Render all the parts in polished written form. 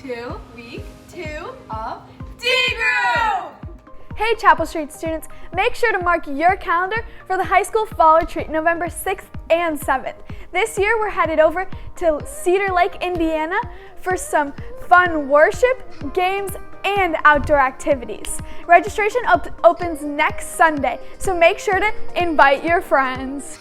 to week 2 of D Group! Hey Chapel Street students, make sure to mark your calendar for the high school fall retreat November 6th and 7th. This year we're headed over to Cedar Lake, Indiana for some fun worship, games, and outdoor activities. Registration opens next Sunday, so make sure to invite your friends.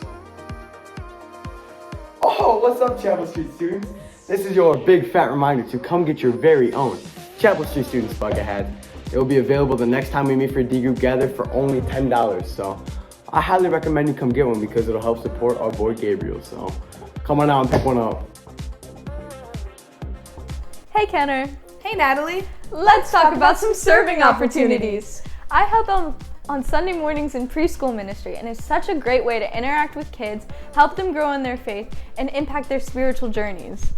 Oh, what's up, Chapel Street students? This is your big fat reminder to come get your very own Chapel Street Students Bug Ahead. It will be available the next time we meet for D Group Gather for only $10. So I highly recommend you come get one because it'll help support our boy Gabriel. So come on out and pick one up. Hey Kenner. Hey Natalie. Let's talk about some serving opportunities. I help on Sunday mornings in preschool ministry, and it's such a great way to interact with kids, help them grow in their faith, and impact their spiritual journeys.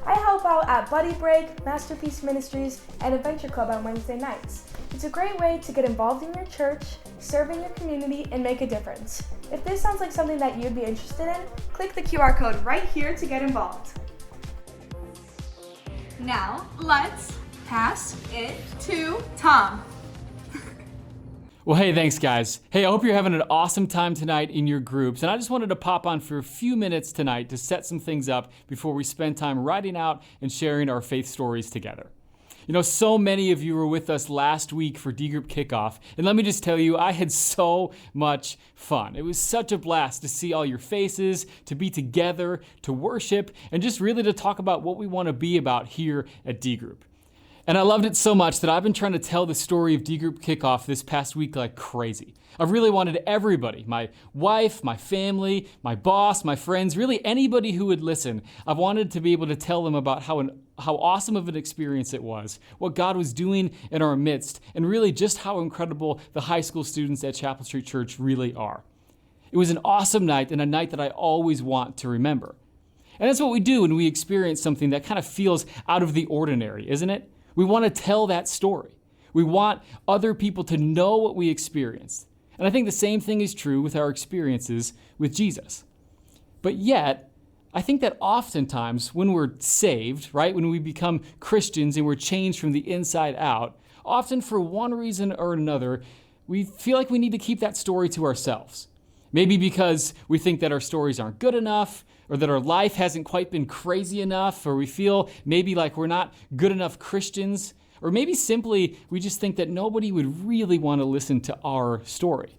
I help out at Buddy Break, Masterpiece Ministries, and Adventure Club on Wednesday nights. It's a great way to get involved in your church, serve in your community, and make a difference. If this sounds like something that you'd be interested in, Click the QR code right here to get involved. Now, let's pass it to Tom. Well, hey, thanks guys. Hey, I hope you're having an awesome time tonight in your groups. And I just wanted to pop on for a few minutes tonight to set some things up before we spend time writing out and sharing our faith stories together. You know, so many of you were with us last week for D Group Kickoff. And let me just tell you, I had so much fun. It was such a blast to see all your faces, to be together, to worship, and just really to talk about what we want to be about here at D Group. And I loved it so much that I've been trying to tell the story of D Group Kickoff this past week like crazy. I've really wanted everybody, my wife, my family, my boss, my friends, really anybody who would listen, I've wanted to be able to tell them about how awesome of an experience it was, what God was doing in our midst, and really just how incredible the high school students at Chapel Street Church really are. It was an awesome night and a night that I always want to remember. And that's what we do when we experience something that kind of feels out of the ordinary, isn't it? We want to tell that story. We want other people to know what we experienced. And I think the same thing is true with our experiences with Jesus. But yet, I think that oftentimes when we're saved, right, when we become Christians and we're changed from the inside out, often for one reason or another, we feel like we need to keep that story to ourselves. Maybe because we think that our stories aren't good enough, or that our life hasn't quite been crazy enough, or we feel maybe like we're not good enough Christians, or maybe simply we just think that nobody would really want to listen to our story.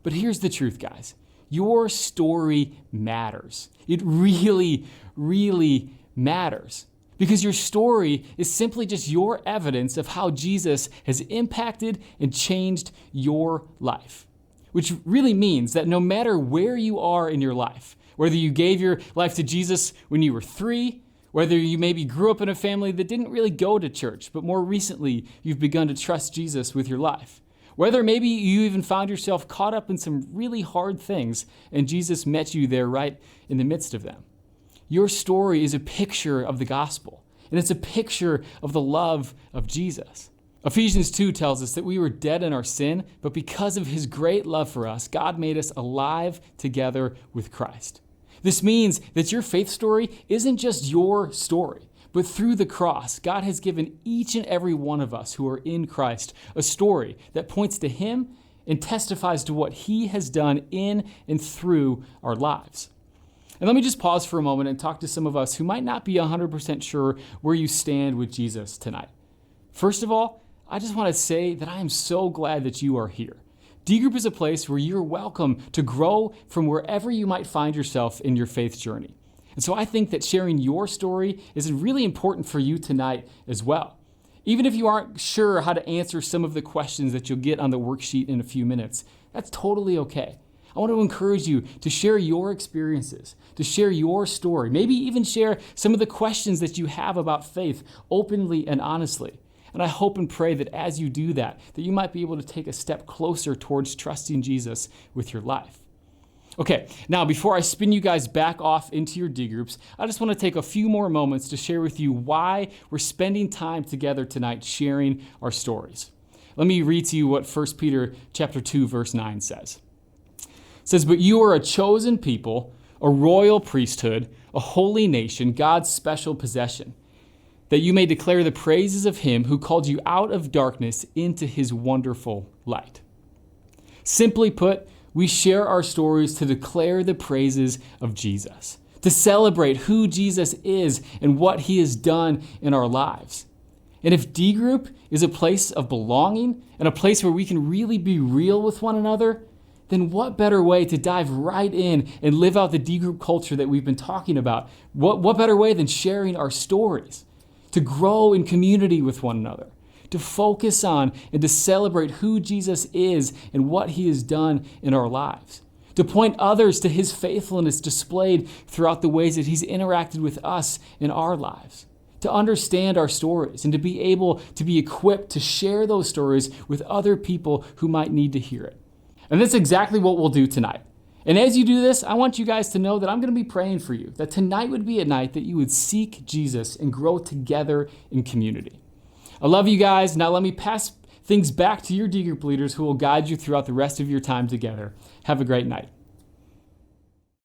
But here's the truth, guys. Your story matters. It really, really matters. Because your story is simply just your evidence of how Jesus has impacted and changed your life. Which really means that no matter where you are in your life, whether you gave your life to Jesus when you were 3, whether you maybe grew up in a family that didn't really go to church, but more recently you've begun to trust Jesus with your life, whether maybe you even found yourself caught up in some really hard things and Jesus met you there right in the midst of them. Your story is a picture of the gospel, and it's a picture of the love of Jesus. Ephesians 2 tells us that we were dead in our sin, but because of his great love for us, God made us alive together with Christ. This means that your faith story isn't just your story, but through the cross, God has given each and every one of us who are in Christ a story that points to him and testifies to what he has done in and through our lives. And let me just pause for a moment and talk to some of us who might not be 100% sure where you stand with Jesus tonight. First of all, I just want to say that I am so glad that you are here. D Group is a place where you're welcome to grow from wherever you might find yourself in your faith journey. And so I think that sharing your story is really important for you tonight as well. Even if you aren't sure how to answer some of the questions that you'll get on the worksheet in a few minutes, that's totally okay. I want to encourage you to share your experiences, to share your story, maybe even share some of the questions that you have about faith openly and honestly. And I hope and pray that as you do that you might be able to take a step closer towards trusting Jesus with your life. Okay, now before I spin you guys back off into your D groups, I just want to take a few more moments to share with you why we're spending time together tonight sharing our stories. Let me read to you what 1 Peter chapter 2, verse 9 says. It says, "But you are a chosen people, a royal priesthood, a holy nation, God's special possession. that you may declare the praises of him who called you out of darkness into his wonderful light. Simply put, we share our stories to declare the praises of Jesus, to celebrate who Jesus is and what he has done in our lives. And if D Group is a place of belonging and a place where we can really be real with one another, then what better way to dive right in and live out the D Group culture that we've been talking about? What better way than sharing our stories? To grow in community with one another, to focus on and to celebrate who Jesus is and what he has done in our lives, to point others to his faithfulness displayed throughout the ways that he's interacted with us in our lives, to understand our stories and to be able to be equipped to share those stories with other people who might need to hear it. And that's exactly what we'll do tonight. And as you do this, I want you guys to know that I'm going to be praying for you, that tonight would be a night that you would seek Jesus and grow together in community. I love you guys. Now let me pass things back to your D Group leaders who will guide you throughout the rest of your time together. Have a great night.